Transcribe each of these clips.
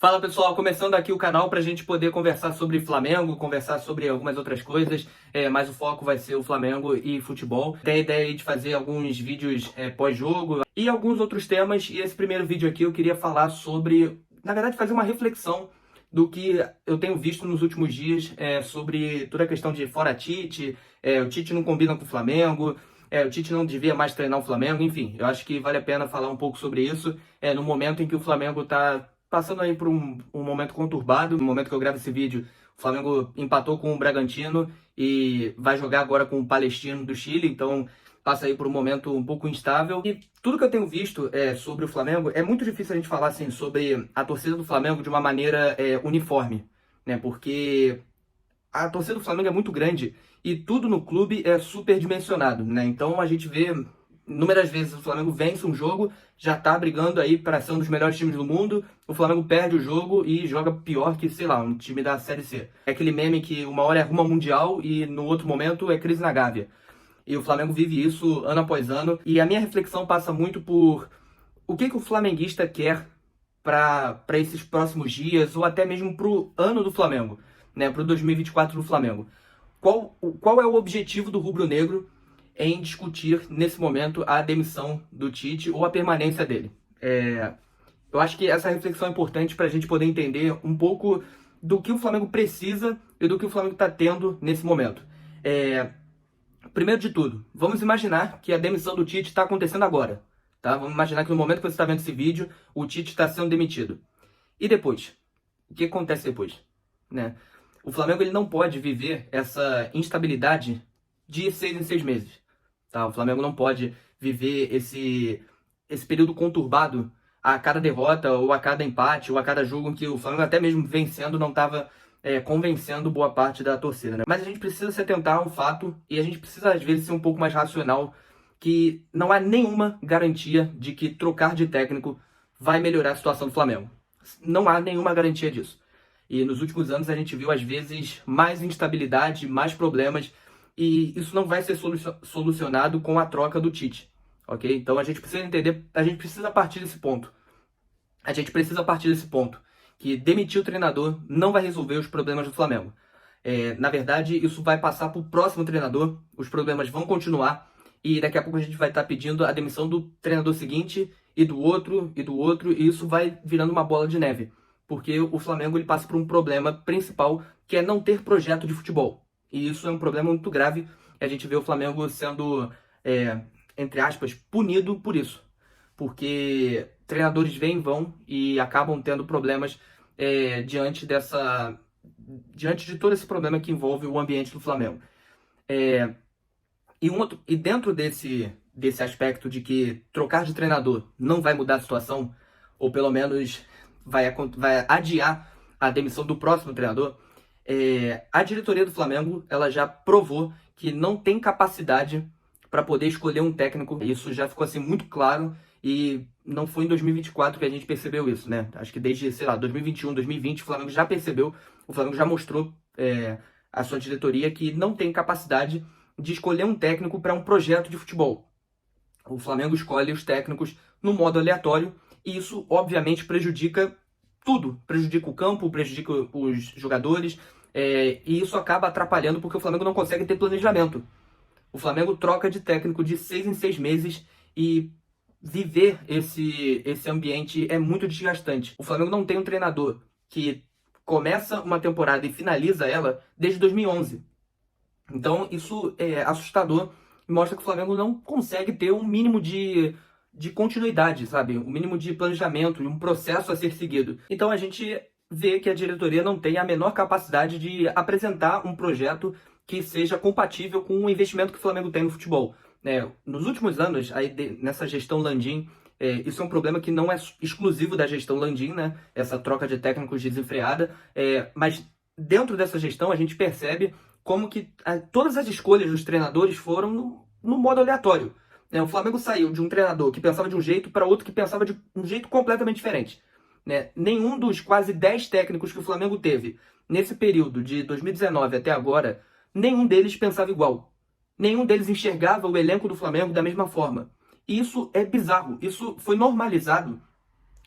Fala pessoal, começando aqui o canal para a gente poder conversar sobre Flamengo, conversar sobre algumas outras coisas, mas o foco vai ser o Flamengo e futebol. Tem a ideia aí de fazer alguns vídeos pós-jogo e alguns outros temas, e esse primeiro vídeo aqui eu queria falar sobre, na verdade, fazer uma reflexão do que eu tenho visto nos últimos dias sobre toda a questão de fora Tite, o Tite não combina com o Flamengo, o Tite não devia mais treinar o Flamengo, enfim, eu acho que vale a pena falar um pouco sobre isso, no momento em que o Flamengo está passando aí por um momento conturbado. No momento que eu gravo esse vídeo, o Flamengo empatou com o Bragantino e vai jogar agora com o Palestino do Chile, então passa aí por um momento um pouco instável. E tudo que eu tenho visto sobre o Flamengo, é muito difícil a gente falar assim, sobre a torcida do Flamengo de uma maneira uniforme, né? Porque a torcida do Flamengo é muito grande e tudo no clube é superdimensionado, né? Então a gente vê inúmeras vezes o Flamengo vence um jogo, já tá brigando aí para ser um dos melhores times do mundo, o Flamengo perde o jogo e joga pior que, sei lá, um time da Série C. É aquele meme que uma hora é rumo ao Mundial e no outro momento é crise na Gávea. E o Flamengo vive isso ano após ano. E a minha reflexão passa muito por o que o flamenguista quer para esses próximos dias, ou até mesmo pro ano do Flamengo, né, pro 2024 do Flamengo. Qual é o objetivo do rubro-negro em discutir, nesse momento, a demissão do Tite ou a permanência dele? Eu acho que essa reflexão é importante para a gente poder entender um pouco do que o Flamengo precisa e do que o Flamengo está tendo nesse momento. Primeiro de tudo, vamos imaginar que a demissão do Tite está acontecendo agora. Tá? Vamos imaginar que no momento que você está vendo esse vídeo, o Tite está sendo demitido. E depois? O que acontece depois? Né? O Flamengo ele não pode viver essa instabilidade de 6 em 6 meses. Tá? O Flamengo não pode viver esse período conturbado a cada derrota, ou a cada empate, ou a cada jogo em que o Flamengo, até mesmo vencendo, não estava convencendo boa parte da torcida. Né? Mas a gente precisa se atentar a um fato, e a gente precisa, às vezes, ser um pouco mais racional, que não há nenhuma garantia de que trocar de técnico vai melhorar a situação do Flamengo. Não há nenhuma garantia disso. E nos últimos anos a gente viu, às vezes, mais instabilidade, mais problemas, e isso não vai ser solucionado com a troca do Tite, ok? Então a gente precisa entender, a gente precisa partir desse ponto. A gente precisa partir desse ponto, que demitir o treinador não vai resolver os problemas do Flamengo. Na verdade, isso vai passar para o próximo treinador, os problemas vão continuar, e daqui a pouco a gente vai estar pedindo a demissão do treinador seguinte, e do outro, e isso vai virando uma bola de neve. Porque o Flamengo ele passa por um problema principal, que é não ter projeto de futebol. E isso é um problema muito grave. A gente vê o Flamengo sendo, entre aspas, punido por isso. Porque treinadores vêm e vão e acabam tendo problemas diante de todo esse problema que envolve o ambiente do Flamengo. E dentro desse aspecto de que trocar de treinador não vai mudar a situação, ou pelo menos vai adiar a demissão do próximo treinador, a diretoria do Flamengo ela já provou que não tem capacidade para poder escolher um técnico. Isso já ficou assim muito claro, e não foi em 2024 que a gente percebeu isso, né? Acho que desde, sei lá, 2021, 2020 o Flamengo já percebeu, o Flamengo já mostrou a sua diretoria que não tem capacidade de escolher um técnico para um projeto de futebol. O Flamengo escolhe os técnicos no modo aleatório, e isso obviamente prejudica tudo. Prejudica o campo, prejudica os jogadores, e isso acaba atrapalhando porque o Flamengo não consegue ter planejamento. O Flamengo troca de técnico de 6 em 6 meses e viver esse ambiente é muito desgastante. O Flamengo não tem um treinador que começa uma temporada e finaliza ela desde 2011. Então isso é assustador e mostra que o Flamengo não consegue ter um mínimo de continuidade, sabe? Um mínimo de planejamento e um processo a ser seguido. Então a gente vê que a diretoria não tem a menor capacidade de apresentar um projeto que seja compatível com o investimento que o Flamengo tem no futebol. Nos últimos anos, nessa gestão Landim, isso é um problema que não é exclusivo da gestão Landim, né? Essa troca de técnicos desenfreada, mas dentro dessa gestão a gente percebe como que todas as escolhas dos treinadores foram no modo aleatório. O Flamengo saiu de um treinador que pensava de um jeito para outro que pensava de um jeito completamente diferente. Nenhum dos quase 10 técnicos que o Flamengo teve nesse período de 2019 até agora, nenhum deles pensava igual. Nenhum deles enxergava o elenco do Flamengo da mesma forma. E isso é bizarro. Isso foi normalizado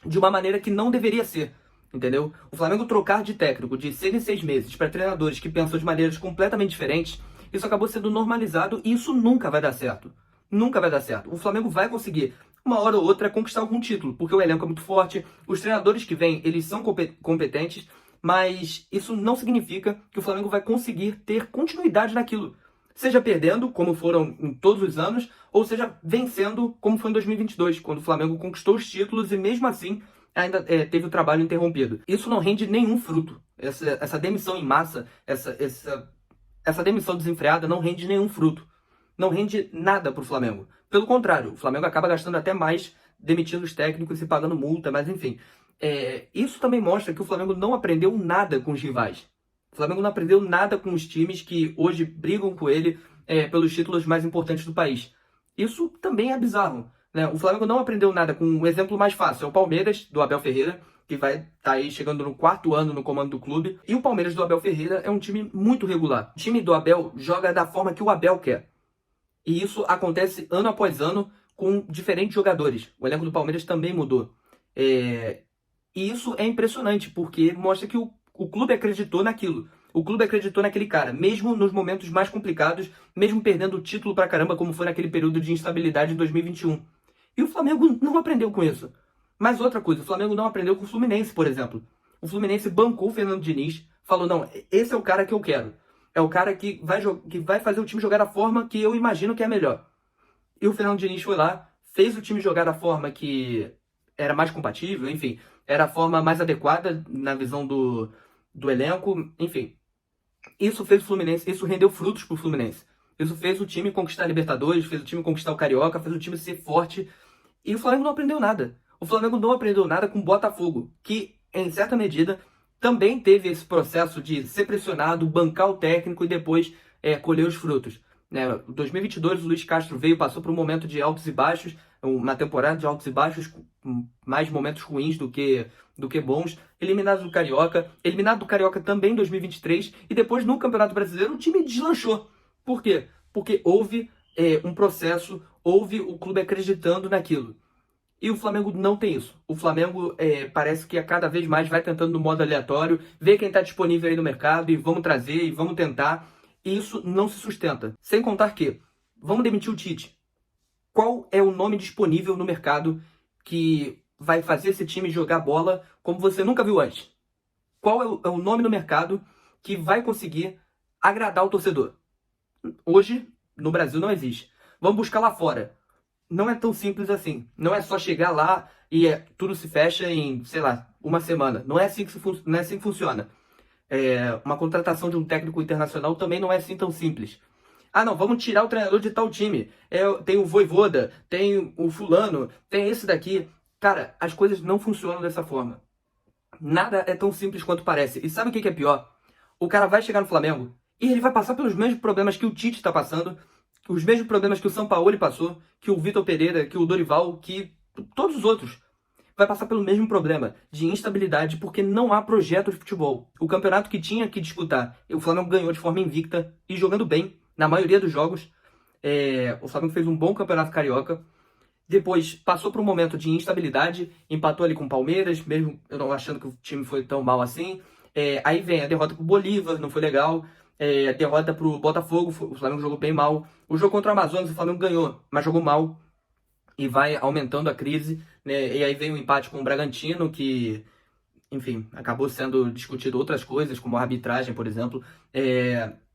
de uma maneira que não deveria ser. entendeu? O Flamengo trocar de técnico de 6 em 6 meses para treinadores que pensam de maneiras completamente diferentes, isso acabou sendo normalizado e isso nunca vai dar certo. Nunca vai dar certo. O Flamengo vai conseguir, uma hora ou outra, conquistar algum título, porque o elenco é muito forte, os treinadores que vêm, eles são competentes, mas isso não significa que o Flamengo vai conseguir ter continuidade naquilo. Seja perdendo, como foram em todos os anos, ou seja vencendo, como foi em 2022, quando o Flamengo conquistou os títulos e mesmo assim ainda teve o trabalho interrompido. Isso não rende nenhum fruto. Essa demissão em massa, essa demissão desenfreada não rende nenhum fruto. Não rende nada para o Flamengo. Pelo contrário, o Flamengo acaba gastando até mais demitindo os técnicos e pagando multa, mas enfim. Isso também mostra que o Flamengo não aprendeu nada com os rivais. O Flamengo não aprendeu nada com os times que hoje brigam com ele pelos títulos mais importantes do país. Isso também é bizarro, né? O Flamengo não aprendeu nada com um exemplo mais fácil. É o Palmeiras, do Abel Ferreira, que vai estar aí chegando no 4º ano no comando do clube. E o Palmeiras do Abel Ferreira é um time muito regular. O time do Abel joga da forma que o Abel quer. E isso acontece ano após ano com diferentes jogadores. O elenco do Palmeiras também mudou. E isso é impressionante, porque mostra que o clube acreditou naquilo. O clube acreditou naquele cara, mesmo nos momentos mais complicados, mesmo perdendo o título pra caramba, como foi naquele período de instabilidade em 2021. E o Flamengo não aprendeu com isso. Mas outra coisa, o Flamengo não aprendeu com o Fluminense, por exemplo. O Fluminense bancou o Fernando Diniz, falou, não, esse é o cara que eu quero. É o cara que vai fazer o time jogar da forma que eu imagino que é melhor. E o Fernando Diniz foi lá, fez o time jogar da forma que era mais compatível, enfim, era a forma mais adequada na visão do elenco, enfim. Isso fez o Fluminense, isso rendeu frutos pro Fluminense. Isso fez o time conquistar a Libertadores, fez o time conquistar o Carioca, fez o time ser forte. E o Flamengo não aprendeu nada. O Flamengo não aprendeu nada com o Botafogo, que, em certa medida, também teve esse processo de ser pressionado, bancar o técnico e depois colher os frutos. Em 2022, o Luiz Castro veio, passou por um momento de altos e baixos, uma temporada de altos e baixos, mais momentos ruins do que bons, eliminado do Carioca também em 2023, e depois no Campeonato Brasileiro o time deslanchou. Por quê? Porque houve um processo, houve o clube acreditando naquilo. E o Flamengo não tem isso. O Flamengo parece que a cada vez mais vai tentando no modo aleatório, ver quem está disponível aí no mercado e vamos trazer e vamos tentar. E isso não se sustenta. Sem contar que, vamos demitir o Tite. Qual é o nome disponível no mercado que vai fazer esse time jogar bola como você nunca viu antes? Qual é o nome no mercado que vai conseguir agradar o torcedor? Hoje, no Brasil, não existe. Vamos buscar lá fora. Não é tão simples assim. Não é só chegar lá e tudo se fecha em, sei lá, uma semana. Não é assim que funciona. Uma contratação de um técnico internacional também não é assim tão simples. Ah, não, vamos tirar o treinador de tal time. Tem o Vojvoda, tem o fulano, tem esse daqui. Cara, as coisas não funcionam dessa forma. Nada é tão simples quanto parece. E sabe o que é pior? O cara vai chegar no Flamengo e ele vai passar pelos mesmos problemas que o Tite está passando, os mesmos problemas que o Sampaoli passou, que o Vitor Pereira, que o Dorival, que todos os outros. Vai passar pelo mesmo problema de instabilidade porque não há projeto de futebol. O campeonato que tinha que disputar, o Flamengo ganhou de forma invicta e jogando bem na maioria dos jogos. O Flamengo fez um bom campeonato carioca. Depois passou por um momento de instabilidade, empatou ali com o Palmeiras, mesmo eu não achando que o time foi tão mal assim. Aí vem a derrota pro Bolívar, não foi legal. A derrota pro Botafogo, o Flamengo jogou bem mal. O jogo contra o Amazonas, o Flamengo ganhou, mas jogou mal. E vai aumentando a crise, né? E aí vem o empate com o Bragantino, que, enfim, acabou sendo discutido outras coisas, como a arbitragem, por exemplo.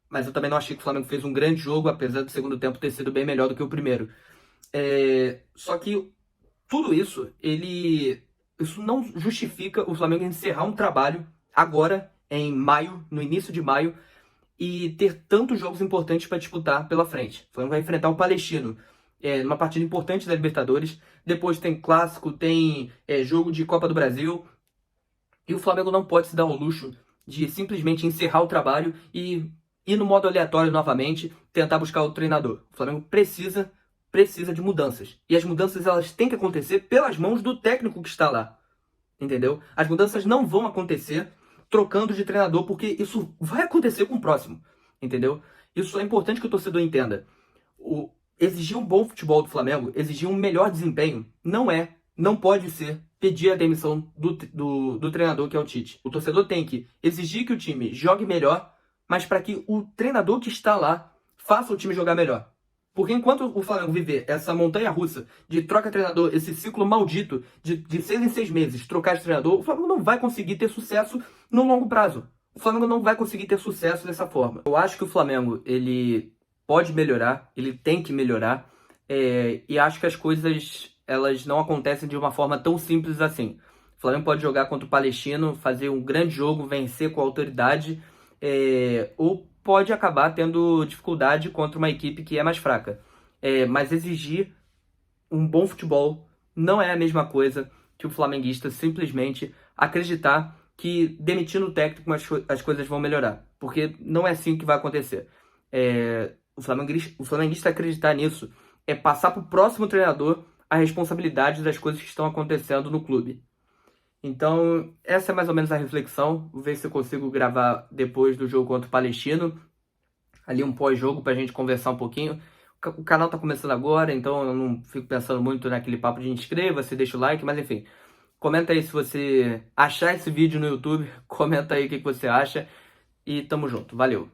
Mas eu também não achei que o Flamengo fez um grande jogo, apesar do segundo tempo ter sido bem melhor do que o primeiro. Só que tudo isso, isso não justifica o Flamengo encerrar um trabalho agora, em maio, no início de maio, e ter tantos jogos importantes para disputar pela frente. O Flamengo vai enfrentar o Palestino numa partida importante da Libertadores. Depois tem clássico, tem jogo de Copa do Brasil. E o Flamengo não pode se dar ao luxo de simplesmente encerrar o trabalho e ir no modo aleatório novamente, tentar buscar o treinador. O Flamengo precisa de mudanças. E as mudanças elas têm que acontecer pelas mãos do técnico que está lá. Entendeu? As mudanças não vão acontecer trocando de treinador, porque isso vai acontecer com o próximo. Entendeu? Isso é importante que o torcedor entenda. Exigir um bom futebol do Flamengo, exigir um melhor desempenho, não pode ser pedir a demissão do treinador, que é o Tite. O torcedor tem que exigir que o time jogue melhor, mas para que o treinador que está lá faça o time jogar melhor. Porque enquanto o Flamengo viver essa montanha-russa de troca de treinador, esse ciclo maldito de 6 em 6 meses trocar de treinador, o Flamengo não vai conseguir ter sucesso no longo prazo. O Flamengo não vai conseguir ter sucesso dessa forma. Eu acho que o Flamengo, ele pode melhorar, ele tem que melhorar, e acho que as coisas, elas não acontecem de uma forma tão simples assim. O Flamengo pode jogar contra o Palestino, fazer um grande jogo, vencer com autoridade, ou pode acabar tendo dificuldade contra uma equipe que é mais fraca. Mas exigir um bom futebol não é a mesma coisa que o flamenguista simplesmente acreditar que demitindo o técnico as coisas vão melhorar. Porque não é assim que vai acontecer. O flamenguista acreditar nisso é passar para o próximo treinador a responsabilidade das coisas que estão acontecendo no clube. Então, essa é mais ou menos a reflexão. Vou ver se eu consigo gravar depois do jogo contra o Palestino, ali um pós-jogo para a gente conversar um pouquinho. O canal tá começando agora, então eu não fico pensando muito naquele papo de inscreva-se, deixa o like, mas enfim. Comenta aí se você achar esse vídeo no YouTube, comenta aí o que você acha e tamo junto. Valeu!